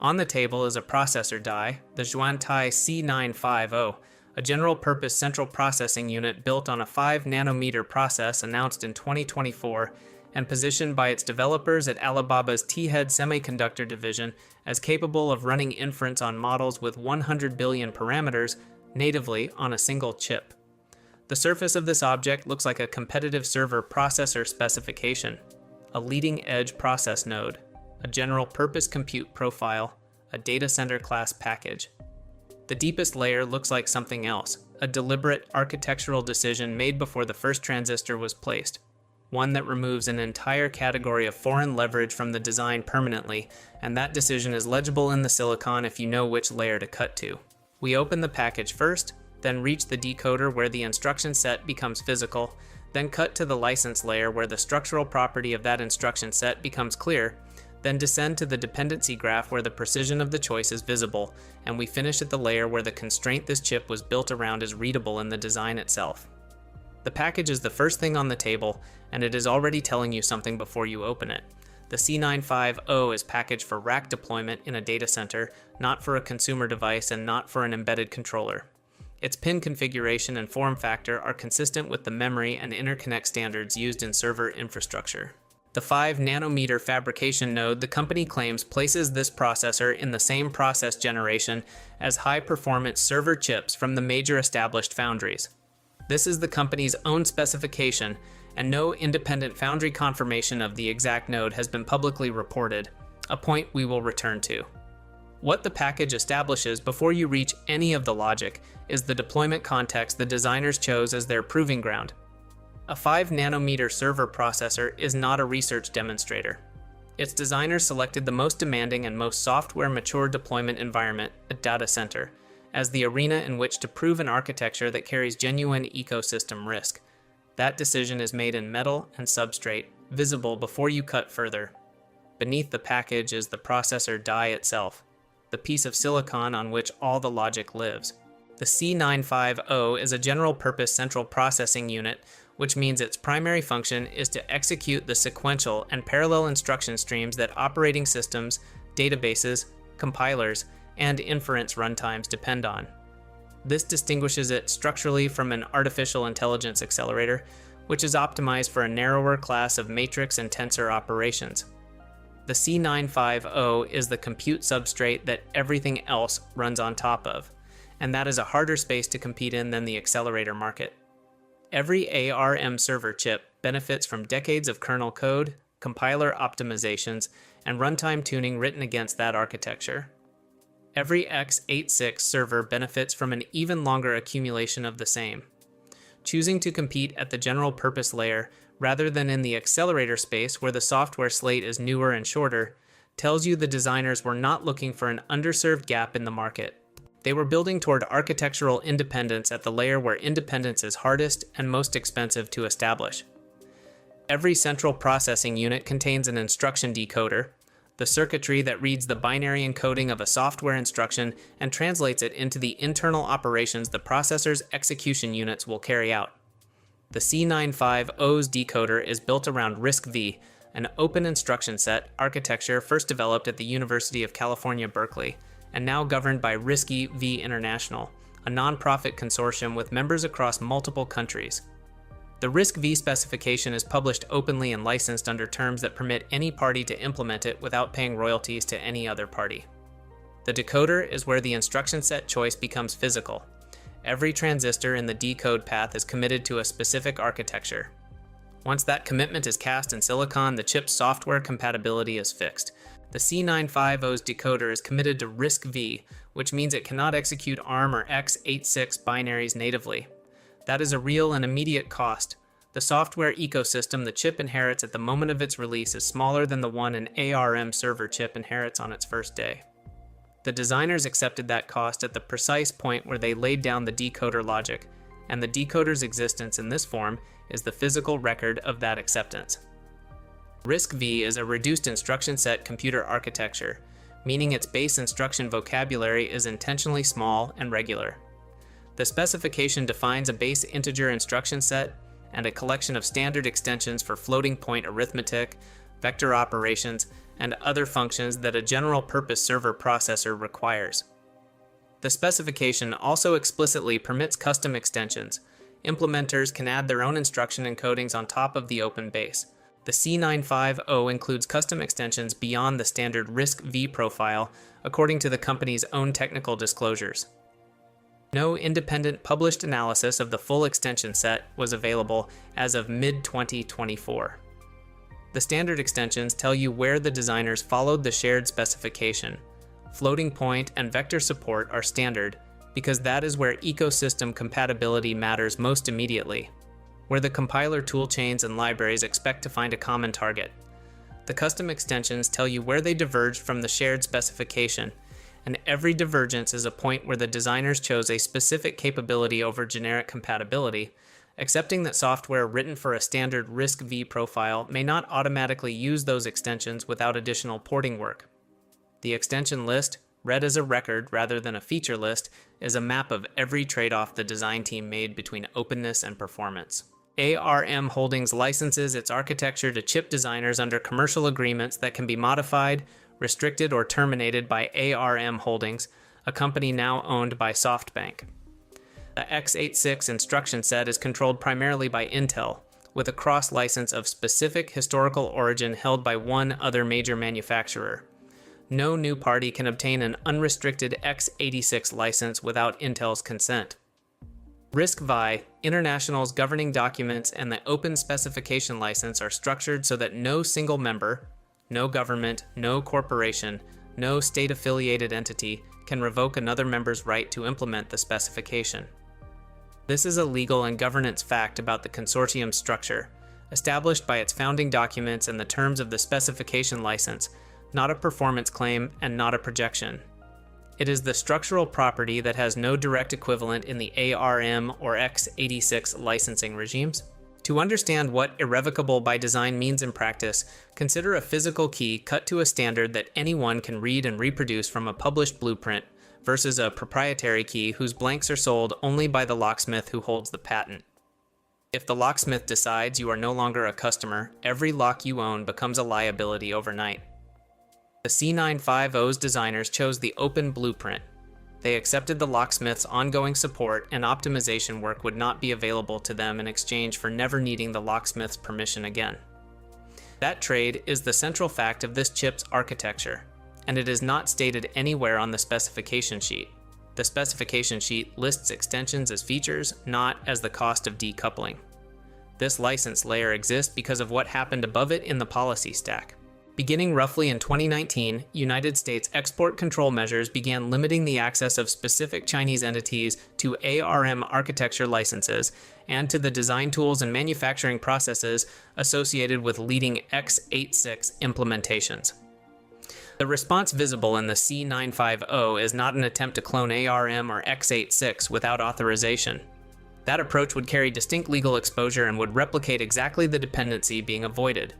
On the table is a processor die, the XuanTie C950, a general-purpose central processing unit built on a 5-nanometer process announced in 2024 and positioned by its developers at Alibaba's T-Head Semiconductor division as capable of running inference on models with 100 billion parameters natively on a single chip. The surface of this object looks like a competitive server processor specification, a leading-edge process node, a general-purpose compute profile, a data center class package. The deepest layer looks like something else, a deliberate architectural decision made before the first transistor was placed, one that removes an entire category of foreign leverage from the design permanently, and that decision is legible in the silicon if you know which layer to cut to. We open the package first, then reach the decoder where the instruction set becomes physical, then cut to the license layer where the structural property of that instruction set becomes clear, then descend to the dependency graph where the precision of the choice is visible, and we finish at the layer where the constraint this chip was built around is readable in the design itself. The package is the first thing on the table, and it is already telling you something before you open it. The C950 is packaged for rack deployment in a data center, not for a consumer device and not for an embedded controller. Its pin configuration and form factor are consistent with the memory and interconnect standards used in server infrastructure. The 5-nanometer fabrication node the company claims places this processor in the same process generation as high-performance server chips from the major established foundries. This is the company's own specification, and no independent foundry confirmation of the exact node has been publicly reported, a point we will return to. What the package establishes before you reach any of the logic is the deployment context the designers chose as their proving ground. A 5-nanometer server processor is not a research demonstrator. Its designers selected the most demanding and most software-mature deployment environment, a data center, as the arena in which to prove an architecture that carries genuine ecosystem risk. That decision is made in metal and substrate, visible before you cut further. Beneath the package is the processor die itself, the piece of silicon on which all the logic lives. The C950 is a general-purpose central processing unit, which means its primary function is to execute the sequential and parallel instruction streams that operating systems, databases, compilers, and inference runtimes depend on. This distinguishes it structurally from an artificial intelligence accelerator, which is optimized for a narrower class of matrix and tensor operations. The C950 is the compute substrate that everything else runs on top of, and that is a harder space to compete in than the accelerator market. Every ARM server chip benefits from decades of kernel code, compiler optimizations, and runtime tuning written against that architecture. Every x86 server benefits from an even longer accumulation of the same. Choosing to compete at the general purpose layer rather than in the accelerator space where the software slate is newer and shorter tells you the designers were not looking for an underserved gap in the market. They were building toward architectural independence at the layer where independence is hardest and most expensive to establish. Every central processing unit contains an instruction decoder, the circuitry that reads the binary encoding of a software instruction and translates it into the internal operations the processor's execution units will carry out. The C950's decoder is built around RISC-V, an open instruction set architecture first developed at the University of California, Berkeley, and now governed by RISC-V International, a nonprofit consortium with members across multiple countries. The RISC-V specification is published openly and licensed under terms that permit any party to implement it without paying royalties to any other party. The decoder is where the instruction set choice becomes physical. Every transistor in the decode path is committed to a specific architecture. Once that commitment is cast in silicon, the chip's software compatibility is fixed. The C950's decoder is committed to RISC-V, which means it cannot execute ARM or x86 binaries natively. That is a real and immediate cost. The software ecosystem the chip inherits at the moment of its release is smaller than the one an ARM server chip inherits on its first day. The designers accepted that cost at the precise point where they laid down the decoder logic, and the decoder's existence in this form is the physical record of that acceptance. RISC-V is a reduced instruction set computer architecture, meaning its base instruction vocabulary is intentionally small and regular. The specification defines a base integer instruction set and a collection of standard extensions for floating point arithmetic, vector operations, and other functions that a general-purpose server processor requires. The specification also explicitly permits custom extensions. Implementers can add their own instruction encodings on top of the open base. The C950 includes custom extensions beyond the standard RISC-V profile, according to the company's own technical disclosures. No independent published analysis of the full extension set was available as of mid-2024. The standard extensions tell you where the designers followed the shared specification. Floating point and vector support are standard because that is where ecosystem compatibility matters most immediately, where the compiler toolchains and libraries expect to find a common target. The custom extensions tell you where they diverged from the shared specification, and every divergence is a point where the designers chose a specific capability over generic compatibility, accepting that software written for a standard RISC-V profile may not automatically use those extensions without additional porting work. The extension list, read as a record rather than a feature list, is a map of every trade-off the design team made between openness and performance. ARM Holdings licenses its architecture to chip designers under commercial agreements that can be modified, restricted, or terminated by ARM Holdings, a company now owned by SoftBank. The x86 instruction set is controlled primarily by Intel, with a cross-license of specific historical origin held by one other major manufacturer. No new party can obtain an unrestricted x86 license without Intel's consent. RISC-V, International's governing documents, and the Open Specification License are structured so that no single member, no government, no corporation, no state-affiliated entity can revoke another member's right to implement the specification. This is a legal and governance fact about the consortium's structure, established by its founding documents and the terms of the specification license, not a performance claim and not a projection. It is the structural property that has no direct equivalent in the ARM or x86 licensing regimes. To understand what irrevocable by design means in practice, consider a physical key cut to a standard that anyone can read and reproduce from a published blueprint, versus a proprietary key whose blanks are sold only by the locksmith who holds the patent. If the locksmith decides you are no longer a customer, every lock you own becomes a liability overnight. The C950's designers chose the open blueprint. They accepted the locksmith's ongoing support, and optimization work would not be available to them in exchange for never needing the locksmith's permission again. That trade is the central fact of this chip's architecture, and it is not stated anywhere on the specification sheet. The specification sheet lists extensions as features, not as the cost of decoupling. This license layer exists because of what happened above it in the policy stack. Beginning roughly in 2019, United States export control measures began limiting the access of specific Chinese entities to ARM architecture licenses and to the design tools and manufacturing processes associated with leading x86 implementations. The response visible in the C950 is not an attempt to clone ARM or x86 without authorization. That approach would carry distinct legal exposure and would replicate exactly the dependency being avoided.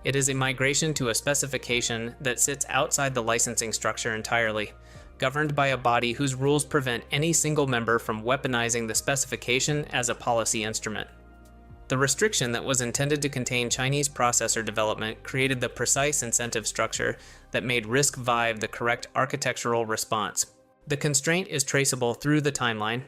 It is a migration to a specification that sits outside the licensing structure entirely, governed by a body whose rules prevent any single member from weaponizing the specification as a policy instrument. The restriction that was intended to contain Chinese processor development created the precise incentive structure that made RISC-V the correct architectural response. The constraint is traceable through the timeline.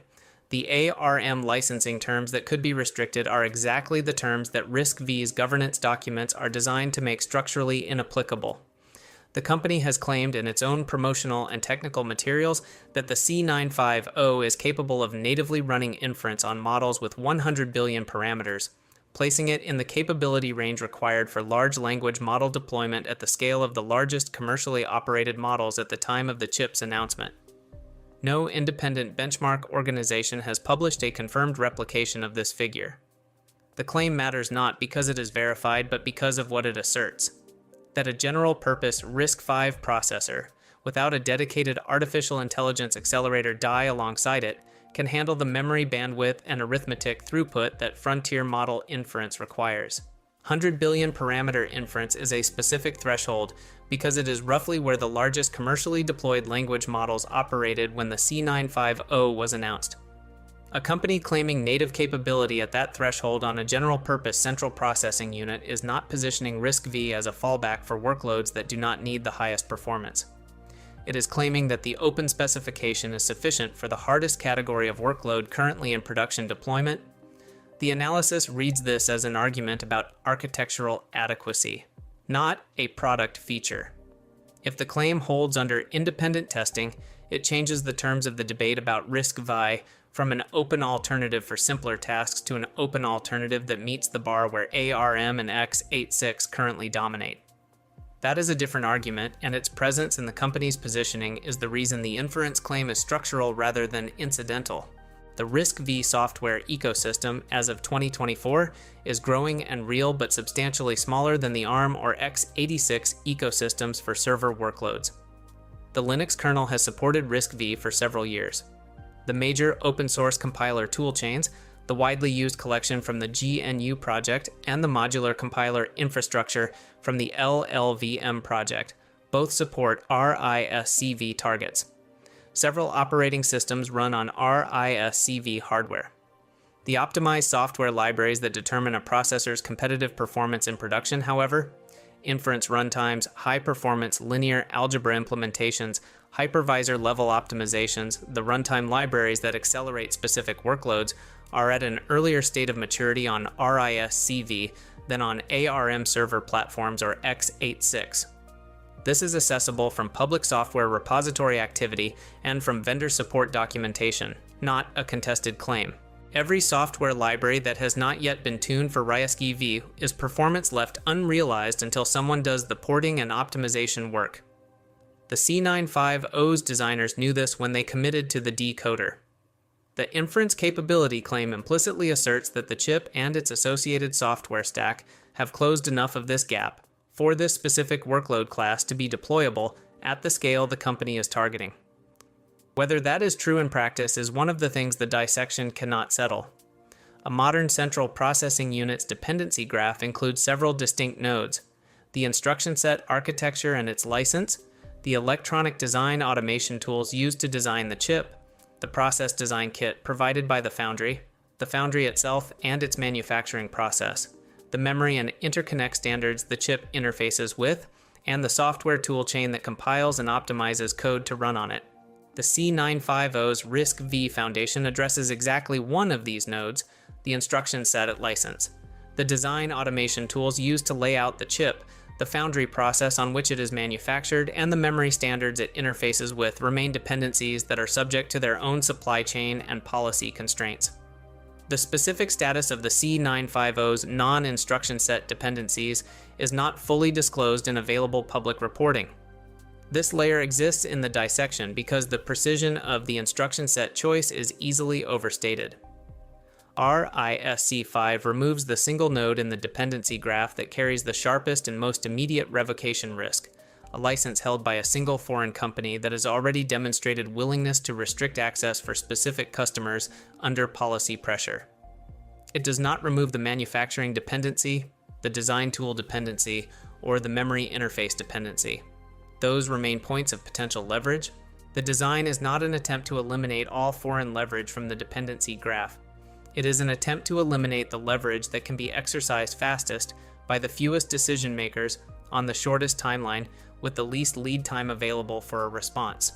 The ARM licensing terms that could be restricted are exactly the terms that RISC-V's governance documents are designed to make structurally inapplicable. The company has claimed in its own promotional and technical materials that the C950 is capable of natively running inference on models with 100 billion parameters, placing it in the capability range required for large language model deployment at the scale of the largest commercially operated models at the time of the chip's announcement. No independent benchmark organization has published a confirmed replication of this figure. The claim matters not because it is verified, but because of what it asserts: that a general-purpose RISC-V processor, without a dedicated artificial intelligence accelerator die alongside it, can handle the memory bandwidth and arithmetic throughput that frontier model inference requires. 100 billion parameter inference is a specific threshold because it is roughly where the largest commercially deployed language models operated when the C950 was announced. A company claiming native capability at that threshold on a general-purpose central processing unit is not positioning RISC-V as a fallback for workloads that do not need the highest performance. It is claiming that the open specification is sufficient for the hardest category of workload currently in production deployment. The analysis reads this as an argument about architectural adequacy, not a product feature. If the claim holds under independent testing, it changes the terms of the debate about RISC-V from an open alternative for simpler tasks to an open alternative that meets the bar where ARM and x86 currently dominate. That is a different argument, and its presence in the company's positioning is the reason the inference claim is structural rather than incidental. The RISC-V software ecosystem, as of 2024, is growing and real but substantially smaller than the ARM or x86 ecosystems for server workloads. The Linux kernel has supported RISC-V for several years. The major open-source compiler toolchains, the widely used collection from the GNU project, and the modular compiler infrastructure from the LLVM project, both support RISC-V targets. Several operating systems run on RISC-V hardware. The optimized software libraries that determine a processor's competitive performance in production, however, inference runtimes, high-performance linear algebra implementations, hypervisor-level optimizations, the runtime libraries that accelerate specific workloads, are at an earlier state of maturity on RISC-V than on ARM server platforms or x86. This is accessible from public software repository activity and from vendor support documentation, not a contested claim. Every software library that has not yet been tuned for RISC-V is performance left unrealized until someone does the porting and optimization work. The C950's designers knew this when they committed to the decoder. The inference capability claim implicitly asserts that the chip and its associated software stack have closed enough of this gap for this specific workload class to be deployable at the scale the company is targeting. Whether that is true in practice is one of the things the dissection cannot settle. A modern central processing unit's dependency graph includes several distinct nodes: the instruction set architecture and its license, the electronic design automation tools used to design the chip, the process design kit provided by the foundry itself and its manufacturing process, the memory and interconnect standards the chip interfaces with, and the software toolchain that compiles and optimizes code to run on it. The C950's RISC-V foundation addresses exactly one of these nodes, the instruction set at license. The design automation tools used to lay out the chip, the foundry process on which it is manufactured, and the memory standards it interfaces with remain dependencies that are subject to their own supply chain and policy constraints. The specific status of the C950's non-instruction set dependencies is not fully disclosed in available public reporting. This layer exists in the dissection because the precision of the instruction set choice is easily overstated. RISC-V removes the single node in the dependency graph that carries the sharpest and most immediate revocation risk, a license held by a single foreign company that has already demonstrated willingness to restrict access for specific customers under policy pressure. It does not remove the manufacturing dependency, the design tool dependency, or the memory interface dependency. Those remain points of potential leverage. The design is not an attempt to eliminate all foreign leverage from the dependency graph. It is an attempt to eliminate the leverage that can be exercised fastest by the fewest decision makers on the shortest timeline with the least lead time available for a response.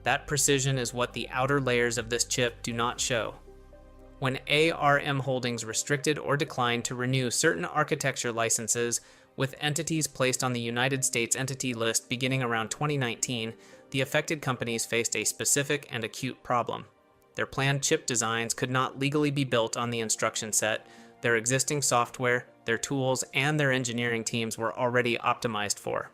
That precision is what the outer layers of this chip do not show. When ARM Holdings restricted or declined to renew certain architecture licenses with entities placed on the United States Entity List beginning around 2019, the affected companies faced a specific and acute problem. Their planned chip designs could not legally be built on the instruction set. Their existing software, their tools, and their engineering teams were already optimized for.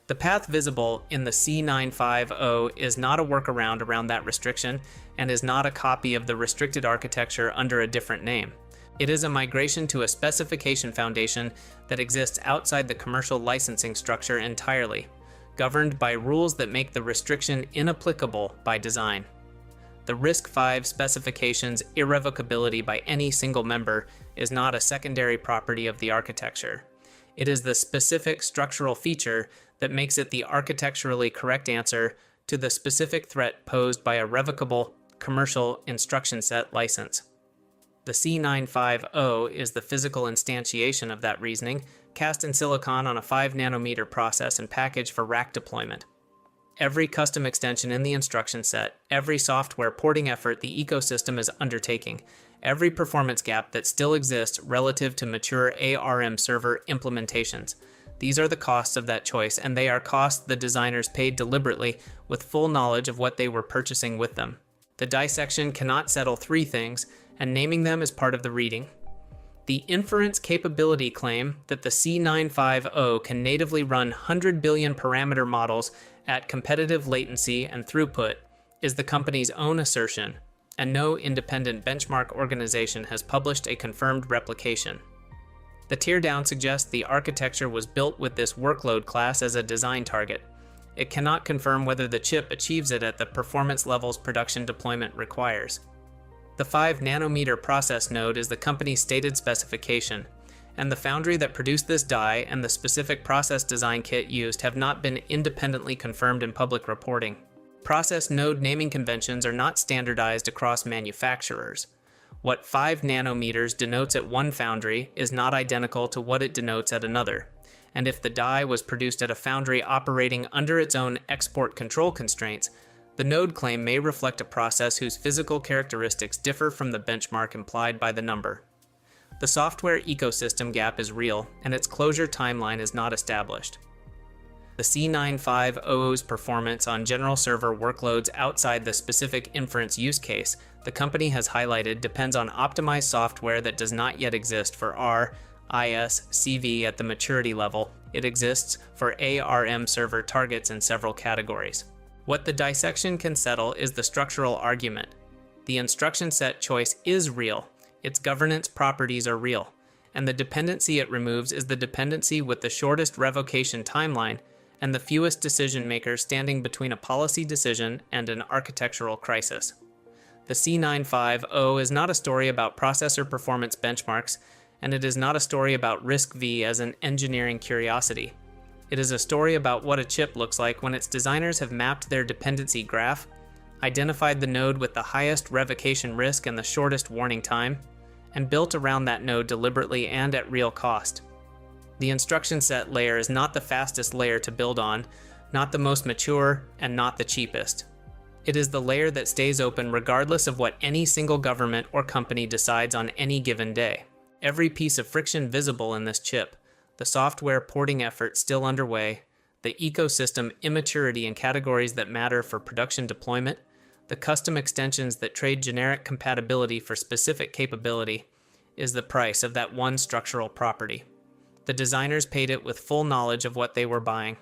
The path visible in the C950 is not a workaround around that restriction and is not a copy of the restricted architecture under a different name. It is a migration to a specification foundation that exists outside the commercial licensing structure entirely, governed by rules that make the restriction inapplicable by design. The RISC-V specification's irrevocability by any single member is not a secondary property of the architecture. It is the specific structural feature that makes it the architecturally correct answer to the specific threat posed by a revocable, commercial instruction set license. The C950 is the physical instantiation of that reasoning, cast in silicon on a 5 nanometer process and packaged for rack deployment. Every custom extension in the instruction set, every software porting effort the ecosystem is undertaking, every performance gap that still exists relative to mature ARM server implementations. These are the costs of that choice, and they are costs the designers paid deliberately with full knowledge of what they were purchasing with them. The dissection cannot settle 3 things, and naming them is part of the reading. The inference capability claim that the C950 can natively run 100 billion parameter models at competitive latency and throughput is the company's own assertion, and no independent benchmark organization has published a confirmed replication. The teardown suggests the architecture was built with this workload class as a design target. It cannot confirm whether the chip achieves it at the performance levels production deployment requires. The 5 nanometer process node is the company's stated specification, and the foundry that produced this die and the specific process design kit used have not been independently confirmed in public reporting. Process node naming conventions are not standardized across manufacturers. What 5 nanometers denotes at one foundry is not identical to what it denotes at another, and if the die was produced at a foundry operating under its own export control constraints, the node claim may reflect a process whose physical characteristics differ from the benchmark implied by the number. The software ecosystem gap is real, and its closure timeline is not established. The C950's performance on general server workloads outside the specific inference use case the company has highlighted depends on optimized software that does not yet exist for RISC-V at the maturity level. It exists for ARM server targets in several categories. What the dissection can settle is the structural argument. The instruction set choice is real, its governance properties are real, and the dependency it removes is the dependency with the shortest revocation timeline and the fewest decision makers standing between a policy decision and an architectural crisis. The C950 is not a story about processor performance benchmarks, and it is not a story about RISC-V as an engineering curiosity. It is a story about what a chip looks like when its designers have mapped their dependency graph, identified the node with the highest revocation risk and the shortest warning time, and built around that node deliberately and at real cost. The instruction set layer is not the fastest layer to build on, not the most mature, and not the cheapest. It is the layer that stays open regardless of what any single government or company decides on any given day. Every piece of friction visible in this chip, the software porting effort still underway, the ecosystem immaturity in categories that matter for production deployment, the custom extensions that trade generic compatibility for specific capability, is the price of that one structural property. The designers paid it with full knowledge of what they were buying.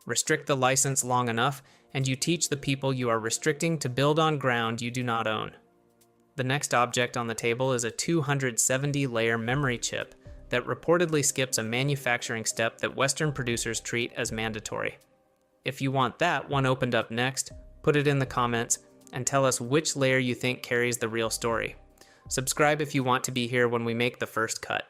Restrict the license long enough, and you teach the people you are restricting to build on ground you do not own. The next object on the table is a 270-layer memory chip that reportedly skips a manufacturing step that Western producers treat as mandatory. If you want that one opened up next, put it in the comments and tell us which layer you think carries the real story. Subscribe if you want to be here when we make the first cut.